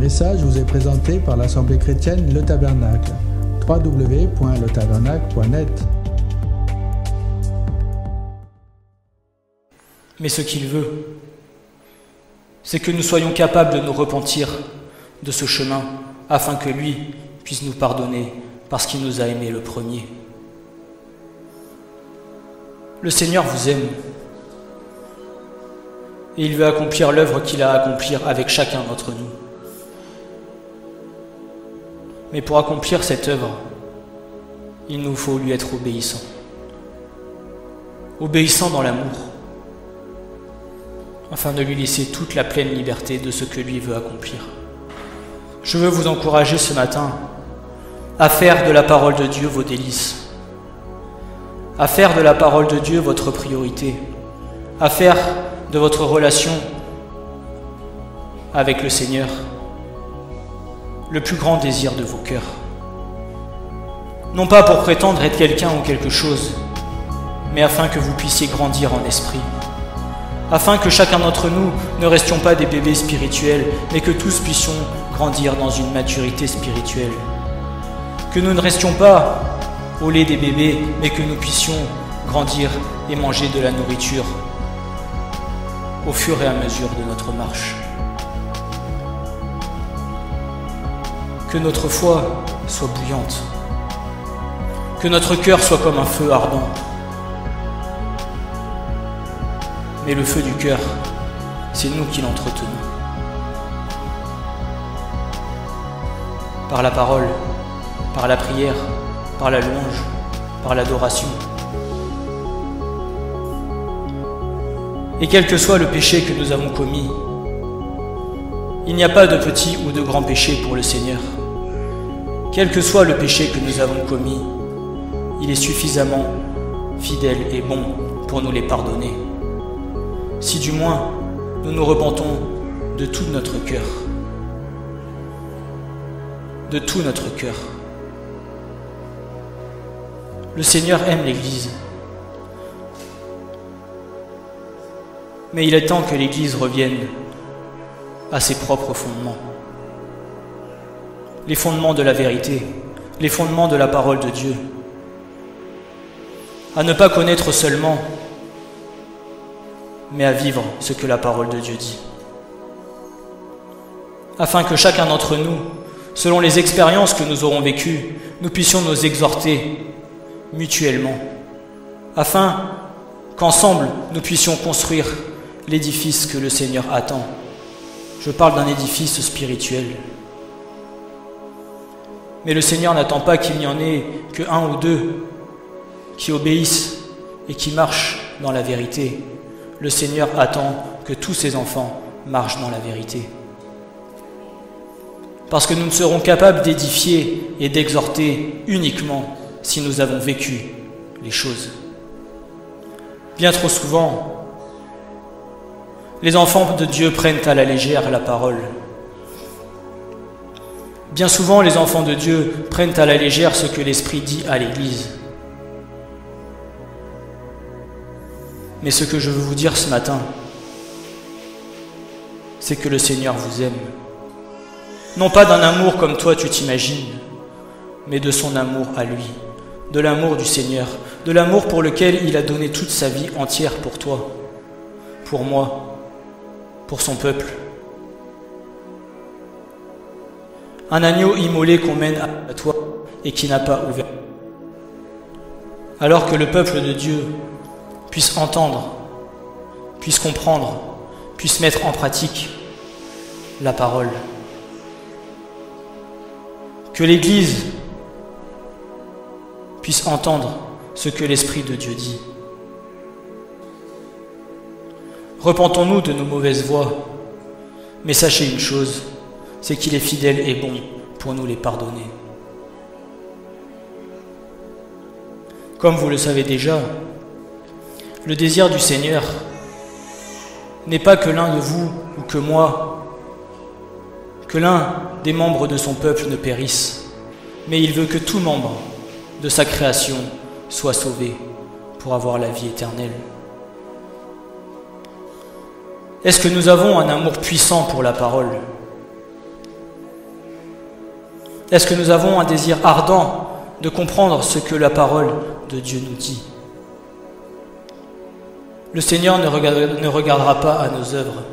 message vous est présenté par l'Assemblée chrétienne Le Tabernacle. www.letabernacle.net. Mais ce qu'il veut, c'est que nous soyons capables de nous repentir de ce chemin, afin que lui puisse nous pardonner, parce qu'il nous a aimés le premier. Le Seigneur vous aime, et il veut accomplir l'œuvre qu'il a à accomplir avec chacun d'entre nous. Mais pour accomplir cette œuvre, il nous faut lui être obéissant. Obéissant dans l'amour, afin de lui laisser toute la pleine liberté de ce que lui veut accomplir. Je veux vous encourager ce matin à faire de la parole de Dieu vos délices, à faire de la parole de Dieu votre priorité, à faire de votre relation avec le Seigneur le plus grand désir de vos cœurs. Non pas pour prétendre être quelqu'un ou quelque chose, mais afin que vous puissiez grandir en esprit, afin que chacun d'entre nous ne restions pas des bébés spirituels, mais que tous puissions grandir dans une maturité spirituelle. Que nous ne restions pas au lait des bébés, mais que nous puissions grandir et manger de la nourriture au fur et à mesure de notre marche. Que notre foi soit bouillante, que notre cœur soit comme un feu ardent. Mais le feu du cœur, c'est nous qui l'entretenons. Par la parole, par la prière, par la louange, par l'adoration. Et quel que soit le péché que nous avons commis, il n'y a pas de petit ou de grand péché pour le Seigneur. Quel que soit le péché que nous avons commis, il est suffisamment fidèle et bon pour nous les pardonner. Si du moins nous nous repentons de tout notre cœur. De tout notre cœur. Le Seigneur aime l'Église. Mais il est temps que l'Église revienne à ses propres fondements. Les fondements de la vérité, les fondements de la parole de Dieu. À ne pas connaître seulement, mais à vivre ce que la parole de Dieu dit. Afin que chacun d'entre nous, selon les expériences que nous aurons vécues, nous puissions nous exhorter mutuellement, afin qu'ensemble nous puissions construire l'édifice que le Seigneur attend. Je parle d'un édifice spirituel. Mais le Seigneur n'attend pas qu'il n'y en ait que un ou deux qui obéissent et qui marchent dans la vérité. Le Seigneur attend que tous ses enfants marchent dans la vérité. Parce que nous ne serons capables d'édifier et d'exhorter uniquement si nous avons vécu les choses. Bien trop souvent, les enfants de Dieu prennent à la légère la parole. Bien souvent, les enfants de Dieu prennent à la légère ce que l'Esprit dit à l'Église. Mais ce que je veux vous dire ce matin, c'est que le Seigneur vous aime. Non pas d'un amour comme toi tu t'imagines, mais de son amour à lui, de l'amour du Seigneur, de l'amour pour lequel il a donné toute sa vie entière pour toi, pour moi, pour son peuple. Un agneau immolé qu'on mène à toi et qui n'a pas ouvert. Alors que le peuple de Dieu puisse entendre, puisse comprendre, puisse mettre en pratique la parole. Que l'Église puisse entendre ce que l'Esprit de Dieu dit. Repentons-nous de nos mauvaises voies, mais sachez une chose, c'est qu'il est fidèle et bon pour nous les pardonner. Comme vous le savez déjà, le désir du Seigneur n'est pas que l'un de vous ou que moi, que l'un des membres de son peuple ne périsse, mais il veut que tout membre de sa création soit sauvé pour avoir la vie éternelle. Est-ce que nous avons un amour puissant pour la parole ? Est-ce que nous avons un désir ardent de comprendre ce que la parole de Dieu nous dit? Le Seigneur ne regardera pas à nos œuvres.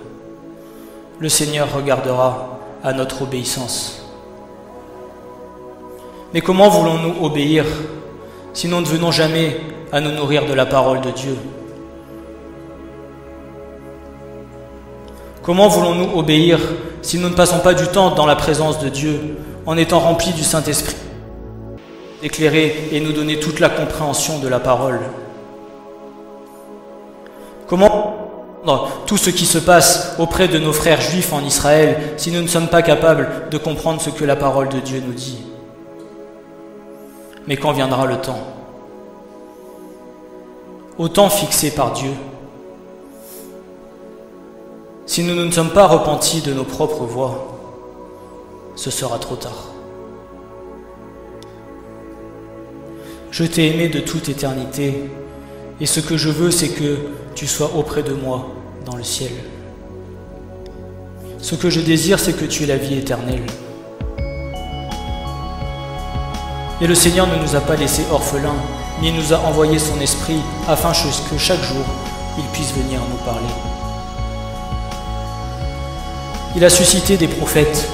Le Seigneur regardera à notre obéissance. Mais comment voulons-nous obéir si nous ne venons jamais à nous nourrir de la parole de Dieu? Comment voulons-nous obéir si nous ne passons pas du temps dans la présence de Dieu en étant remplis du Saint-Esprit, éclairer et nous donner toute la compréhension de la parole? Comment comprendre tout ce qui se passe auprès de nos frères juifs en Israël si nous ne sommes pas capables de comprendre ce que la parole de Dieu nous dit? Mais quand viendra le temps? Au temps fixé par Dieu, si nous ne nous sommes pas repentis de nos propres voies, ce sera trop tard. Je t'ai aimé de toute éternité, et ce que je veux, c'est que tu sois auprès de moi dans le ciel. Ce que je désire, c'est que tu aies la vie éternelle. Et le Seigneur ne nous a pas laissés orphelins, ni nous a envoyé son Esprit, afin que chaque jour, il puisse venir nous parler. Il a suscité des prophètes,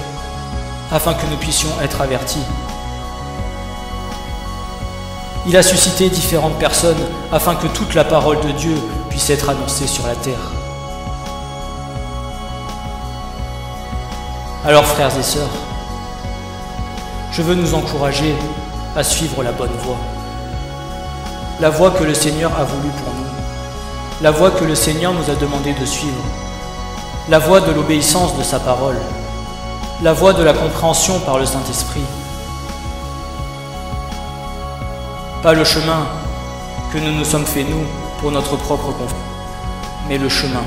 afin que nous puissions être avertis. Il a suscité différentes personnes, afin que toute la parole de Dieu puisse être annoncée sur la terre. Alors, frères et sœurs, je veux nous encourager à suivre la bonne voie. La voie que le Seigneur a voulu pour nous. La voie que le Seigneur nous a demandé de suivre. La voie de l'obéissance de sa parole. La voie de la compréhension par le Saint-Esprit. Pas le chemin que nous nous sommes fait nous pour notre propre confort, mais le chemin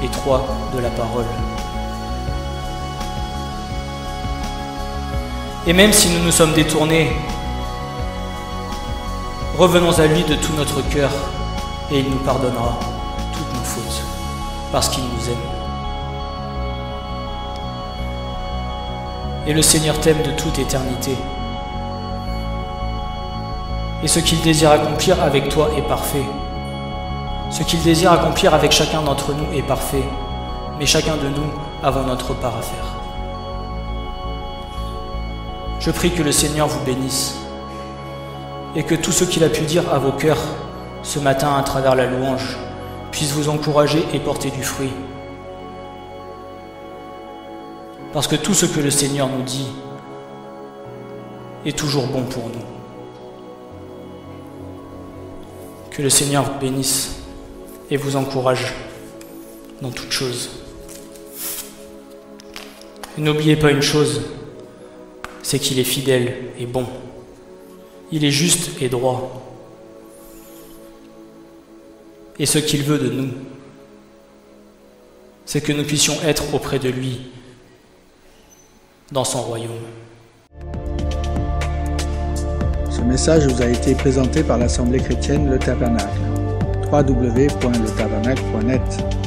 étroit de la parole. Et même si nous nous sommes détournés, revenons à lui de tout notre cœur et il nous pardonnera toutes nos fautes, parce qu'il nous aime. Et le Seigneur t'aime de toute éternité. Et ce qu'il désire accomplir avec toi est parfait. Ce qu'il désire accomplir avec chacun d'entre nous est parfait, mais chacun de nous avons notre part à faire. Je prie que le Seigneur vous bénisse et que tout ce qu'il a pu dire à vos cœurs ce matin à travers la louange puisse vous encourager et porter du fruit. Parce que tout ce que le Seigneur nous dit est toujours bon pour nous. Que le Seigneur vous bénisse et vous encourage dans toutes choses. Et n'oubliez pas une chose, c'est qu'il est fidèle et bon. Il est juste et droit. Et ce qu'il veut de nous, c'est que nous puissions être auprès de lui dans son royaume. Ce message vous a été présenté par l'Assemblée chrétienne Le Tabernacle. www.letabernacle.net